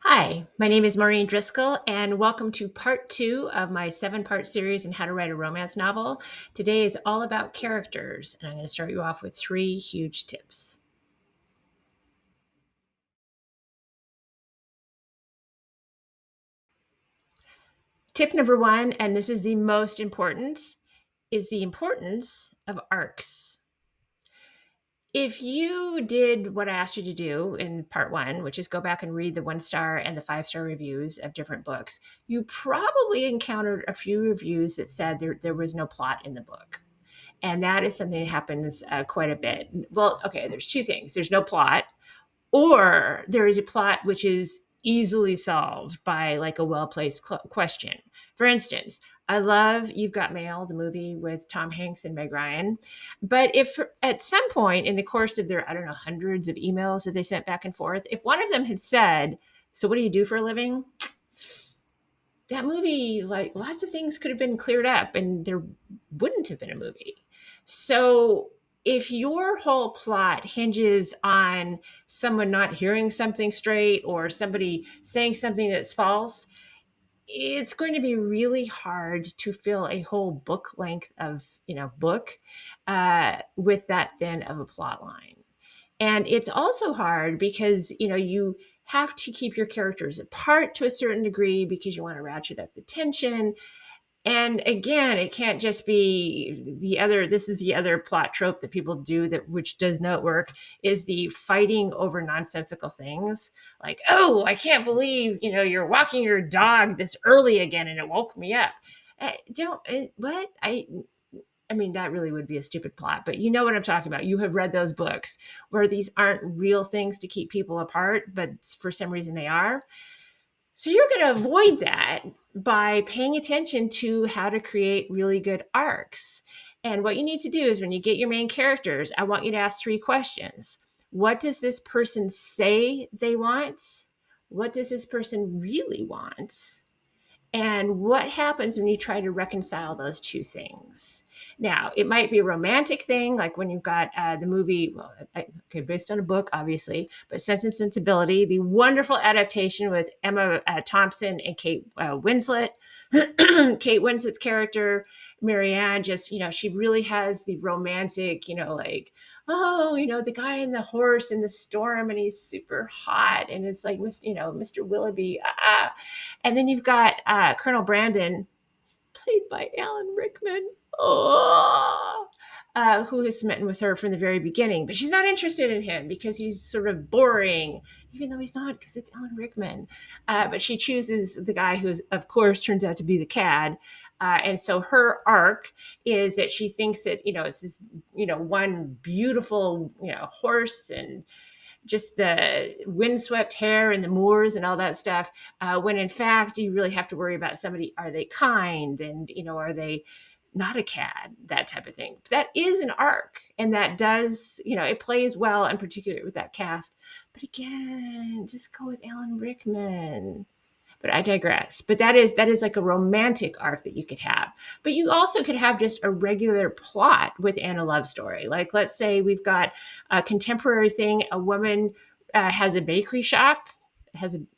Hi, my name is Maureen Driscoll, and welcome to part two of my seven-part series on how to write a romance novel. Today is all about characters, and I'm going to start you off with three huge tips. Tip number one, and this is the most important, is the importance of arcs. If you did what I asked you to do in part one, which is go back and read the 1-star and the 5-star reviews of different books, you probably encountered a few reviews that said there was no plot in the book. And that is something that happens quite a bit. Well, okay, there's two things. There's no plot, or there is a plot which is easily solved by like a well-placed question. For instance, I love You've Got Mail, the movie with Tom Hanks and Meg Ryan. But if at some point in the course of their, I don't know, hundreds of emails that they sent back and forth, if one of them had said, "So what do you do for a living?" that movie, like lots of things could have been cleared up and there wouldn't have been a movie. So if your whole plot hinges on someone not hearing something straight or somebody saying something that's false, it's going to be really hard to fill a whole book length of book with that thin of a plot line. And it's also hard because you have to keep your characters apart to a certain degree because you want to ratchet up the tension. And again, it can't just be the other. This is the other plot trope that people do, that which does not work, is the fighting over nonsensical things. Like, oh, I can't believe you're walking your dog this early again and it woke me up. Don't what I mean, that really would be a stupid plot, but you know what I'm talking about. You have read those books where these aren't real things to keep people apart, but for some reason they are. So you're going to avoid that by paying attention to how to create really good arcs. And what you need to do is when you get your main characters, I want you to ask three questions. What does this person say they want? What does this person really want? And what happens when you try to reconcile those two things? Now, it might be a romantic thing, like when you've got the movie, well, okay, based on a book, obviously, but Sense and Sensibility, the wonderful adaptation with Emma Thompson and Kate Winslet. Kate Winslet's character, Marianne, just, she really has the romantic, like, oh, the guy in the horse in the storm and he's super hot. And it's like, Mr. Willoughby, and then you've got Colonel Brandon, played by Alan Rickman, who has smitten with her from the very beginning. But she's not interested in him because he's sort of boring, even though he's not, because it's Alan Rickman. But she chooses the guy who, of course, turns out to be the cad. And so her arc is that she thinks that, it's this, one beautiful, horse and just the windswept hair and the moors and all that stuff, when in fact you really have to worry about somebody. Are they kind? And are they not a cad? That type of thing. That is an arc, and that does, it plays well, in particular with that cast. But again, just go with Alan Rickman. But I digress. But that is like a romantic arc that you could have. But you also could have just a regular plot within a love story. Like, let's say we've got a contemporary thing. A woman has a bakery shop,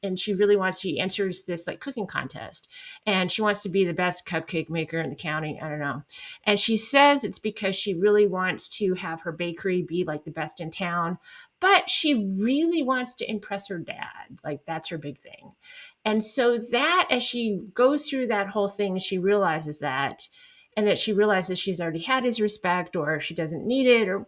and she enters this like cooking contest, and she wants to be the best cupcake maker in the county. I don't know. And she says it's because she really wants to have her bakery be like the best in town, but she really wants to impress her dad. Like, that's her big thing. And so that, as she goes through that whole thing, she realizes that, and that she realizes she's already had his respect, or she doesn't need it, or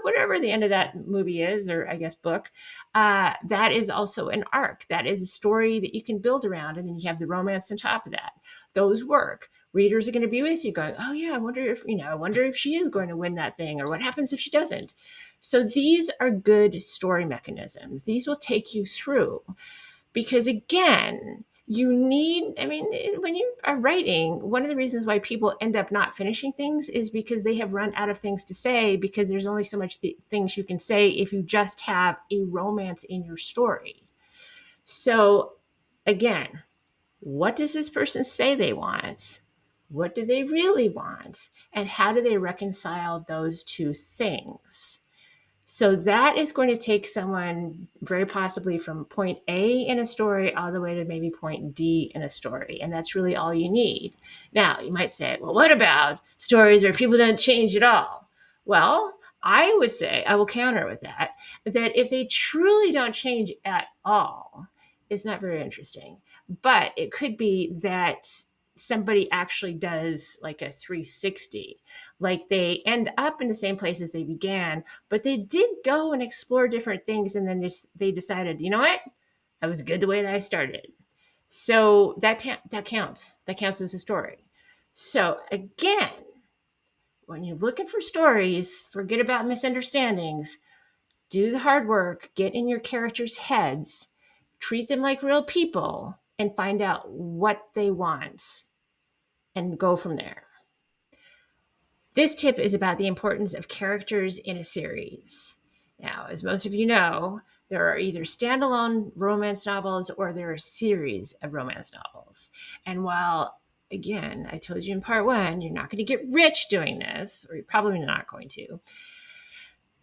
whatever the end of that movie is, or I guess book. That is also an arc. That is a story that you can build around, and then you have the romance on top of that. Those work. Readers are going to be with you going, oh yeah, I wonder if she is going to win that thing, or what happens if she doesn't. So these are good story mechanisms. These will take you through. Because again, when you are writing, one of the reasons why people end up not finishing things is because they have run out of things to say, because there's only so much things you can say if you just have a romance in your story. So again, what does this person say they want? What do they really want? And how do they reconcile those two things? So that is going to take someone very possibly from point A in a story all the way to maybe point D in a story. And that's really all you need. Now, you might say, well, what about stories where people don't change at all? Well, I would say, I will counter with that if they truly don't change at all, it's not very interesting. But it could be that somebody actually does like a 360, like they end up in the same place as they began, but they did go and explore different things, and then they decided, you know what, I was good the way that I started. So that counts. That counts as a story. So again, when you're looking for stories, forget about misunderstandings. Do the hard work, get in your characters' heads, treat them like real people, and find out what they want and go from there. This tip is about the importance of characters in a series. Now, as most of you know, there are either standalone romance novels or there are a series of romance novels. And while, again, I told you in part one, you're not going to get rich doing this, or you're probably not going to,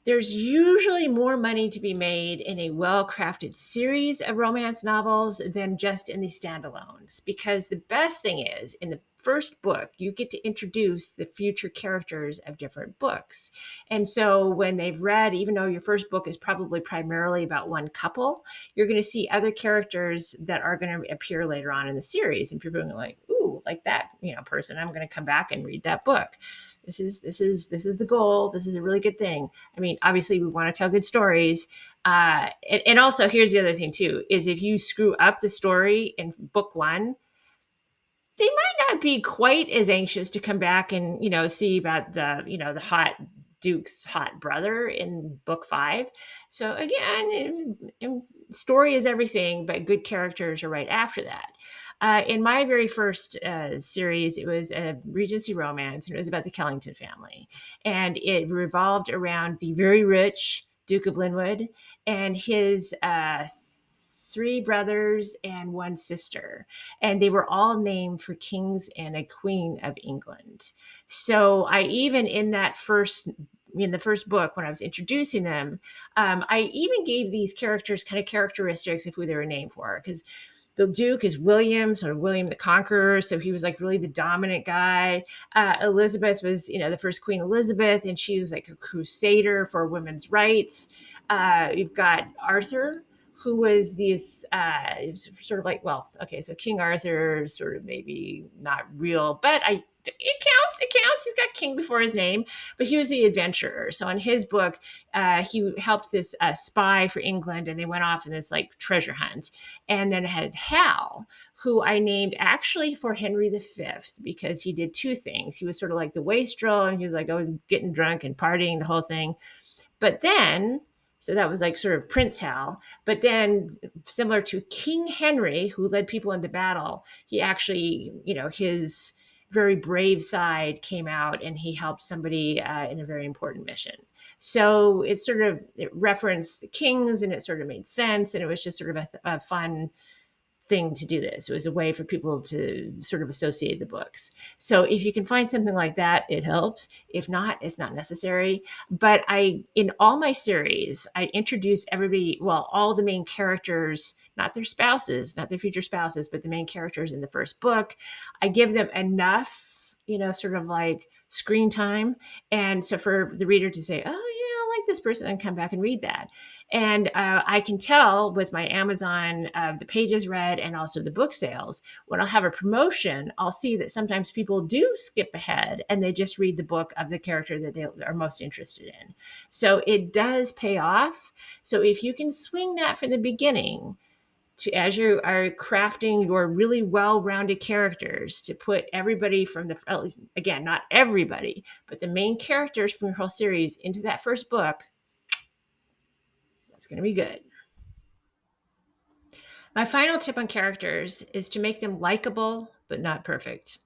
there's usually more money to be made in a well-crafted series of romance novels than just in the standalones, because the best thing is, in the first book, you get to introduce the future characters of different books. And so when they've read, even though your first book is probably primarily about one couple, you're going to see other characters that are going to appear later on in the series. And people are like, ooh, like that, person, I'm going to come back and read that book. This is the goal. This is a really good thing. I mean, obviously we want to tell good stories. And also here's the other thing too, is if you screw up the story in book one, they might not be quite as anxious to come back and, see about the hot Duke's hot brother in book 5. So again, story is everything, but good characters are right after that. In my very first series, it was a Regency romance, and it was about the Kellington family. And it revolved around the very rich Duke of Linwood and his 3 brothers and 1 sister. And they were all named for kings and a queen of England. So I even in the first book, when I was introducing them, I even gave these characters kind of characteristics of who they were named for, because the Duke is William, sort of William the Conqueror. So he was like really the dominant guy. Elizabeth was, the first Queen Elizabeth, and she was like a crusader for women's rights. You've got Arthur, who was this sort of like, well, okay, so King Arthur, sort of maybe not real, but it counts. He's got king before his name, but he was the adventurer. So in his book, he helped this spy for England, and they went off in this like treasure hunt. And then I had Hal, who I named actually for Henry V, because he did 2 things. He was sort of like the wastrel, and he was like always getting drunk and partying, the whole thing. But then, so that was like sort of Prince Hal. But then, similar to King Henry, who led people into battle, he actually, his very brave side came out, and he helped somebody in a very important mission. So it referenced the kings, and it sort of made sense. And it was just sort of a fun thing to do this. It was a way for people to sort of associate the books. So if you can find something like that, it helps. If not, it's not necessary. But in all my series, I introduce everybody, well, all the main characters, not their spouses, not their future spouses, but the main characters in the first book. I give them enough, sort of like screen time. And so for the reader to say, oh yeah, I like this person, and come back and read that. And I can tell with my Amazon, the pages read and also the book sales, when I'll have a promotion, I'll see that sometimes people do skip ahead and they just read the book of the character that they are most interested in. So it does pay off. So if you can swing that from the beginning, as you are crafting your really well-rounded characters, to put everybody from again, not everybody, but the main characters from your whole series into that first book, that's going to be good. My final tip on characters is to make them likable, but not perfect.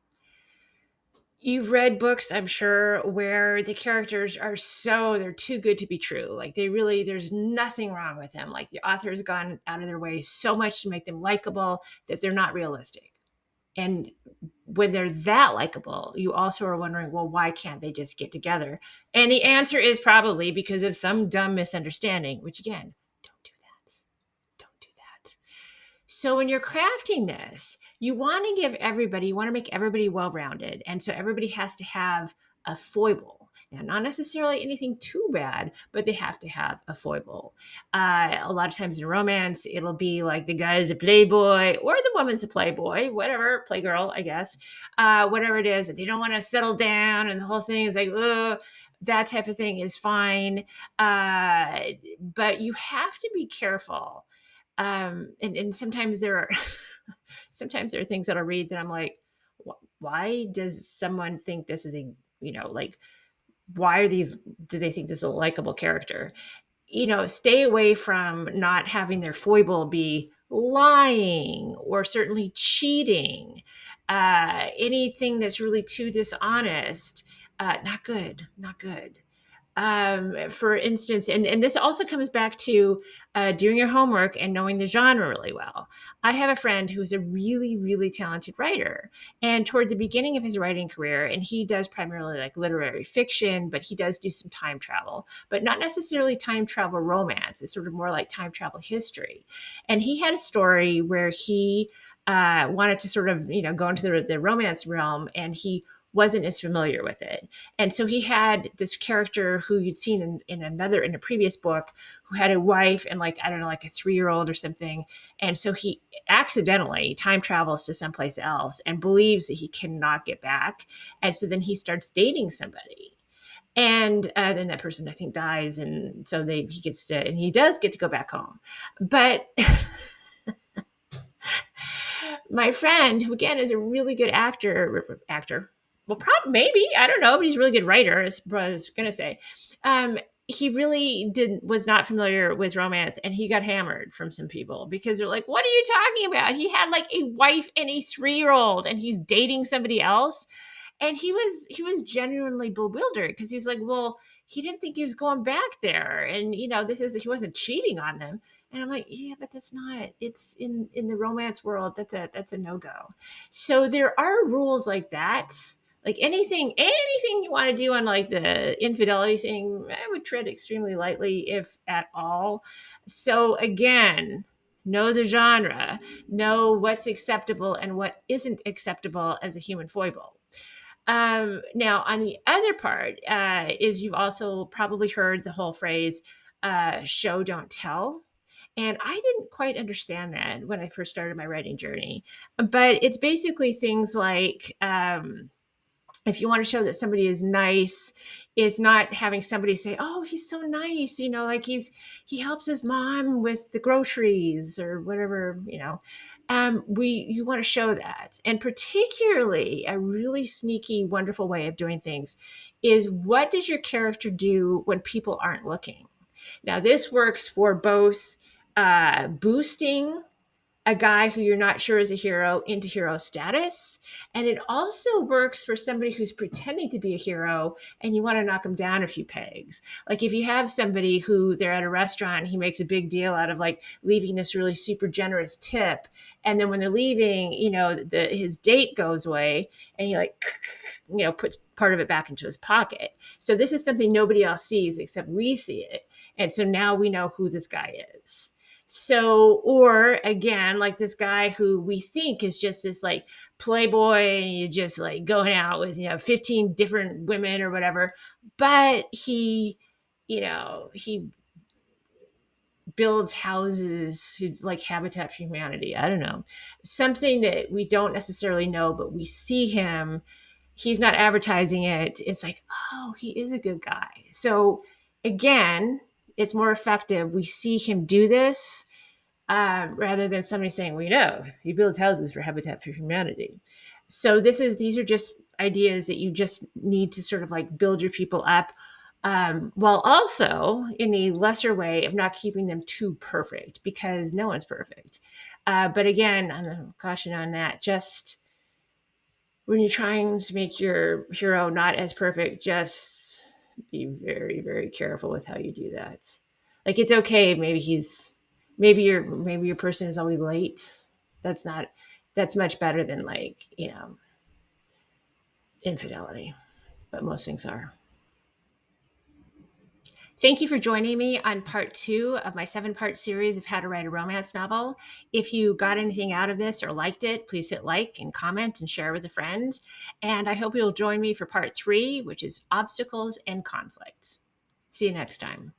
You've read books, I'm sure, where the characters they're too good to be true. Like there's nothing wrong with them. Like the author has gone out of their way so much to make them likable that they're not realistic. And when they're that likable, you also are wondering, well, why can't they just get together? And the answer is probably because of some dumb misunderstanding, which again, don't do that. Don't do that. So when you're crafting this, you want to you want to make everybody well-rounded. And so everybody has to have a foible. Now, not necessarily anything too bad, but they have to have a foible. A lot of times in romance, it'll be like the guy's a playboy or the woman's a playboy, whatever, playgirl, I guess, whatever it is. They don't want to settle down, and the whole thing is like, ugh, that type of thing is fine. But you have to be careful. And sometimes there are sometimes there are things that I'll read that I'm like, why does someone think this is a, like, why are these, do they think this is a likable character? Stay away from not having their foible be lying or certainly cheating. Anything that's really too dishonest, not good, not good. For instance, and this also comes back to doing your homework and knowing the genre really well. I have a friend who is a really, really talented writer. And toward the beginning of his writing career, and he does primarily like literary fiction, but he does do some time travel, but not necessarily time travel romance. It's sort of more like time travel history. And he had a story where he wanted to sort of, go into the romance realm, and he wasn't as familiar with it. And so he had this character who you'd seen in a previous book, who had a wife and, like, I don't know, like a 3-year-old or something. And so he accidentally time travels to someplace else and believes that he cannot get back. And so then he starts dating somebody. And then that person, I think, dies. And so he does get to go back home. But my friend, who again is a really good actor, well, probably, maybe, I don't know, but he's a really good writer, is what I was gonna say. He really was not familiar with romance, and he got hammered from some people because they're like, "What are you talking about? He had like a wife and a 3-year-old, and he's dating somebody else." And he was genuinely bewildered because he's like, well, he didn't think he was going back there, and he wasn't cheating on them. And I'm like, yeah, but that's not, it's in the romance world, that's a no-go. So there are rules like that. Like anything you want to do on like the infidelity thing, I would tread extremely lightly, if at all. So again, know the genre, know what's acceptable and what isn't acceptable as a human foible. Now, on the other part, is you've also probably heard the whole phrase, show, don't tell. And I didn't quite understand that when I first started my writing journey. But it's basically things like, if you want to show that somebody is nice, is not having somebody say, oh, he's so nice, like he helps his mom with the groceries or whatever. You want to show that. And particularly, a really sneaky, wonderful way of doing things is, what does your character do when people aren't looking? Now, this works for both boosting a guy who you're not sure is a hero into hero status. And it also works for somebody who's pretending to be a hero and you want to knock him down a few pegs. Like if you have somebody who they're at a restaurant, he makes a big deal out of like leaving this really super generous tip. And then when they're leaving, his date goes away and he like, puts part of it back into his pocket. So this is something nobody else sees except we see it. And so now we know who this guy is. So, or again, like this guy who we think is just this like playboy and you just like going out with, 15 different women or whatever, but he builds houses, like Habitat for Humanity. I don't know. Something that we don't necessarily know, but we see him. He's not advertising it. It's like, oh, he is a good guy. So again, it's more effective. We see him do this rather than somebody saying, well, he builds houses for Habitat for Humanity. So these are just ideas that you just need to sort of like build your people up, while also in a lesser way of not keeping them too perfect, because no one's perfect. But again, I'm a caution on that. Just when you're trying to make your hero not as perfect, just be very, very careful with how you do that. Like it's okay. Maybe your person is always late. That's not, That's much better than, like, infidelity, but most things are. Thank you for joining me on part 2 of my 7-part series of how to write a romance novel. If you got anything out of this or liked it, please hit like and comment and share with a friend. And I hope you'll join me for part 3, which is obstacles and conflicts. See you next time.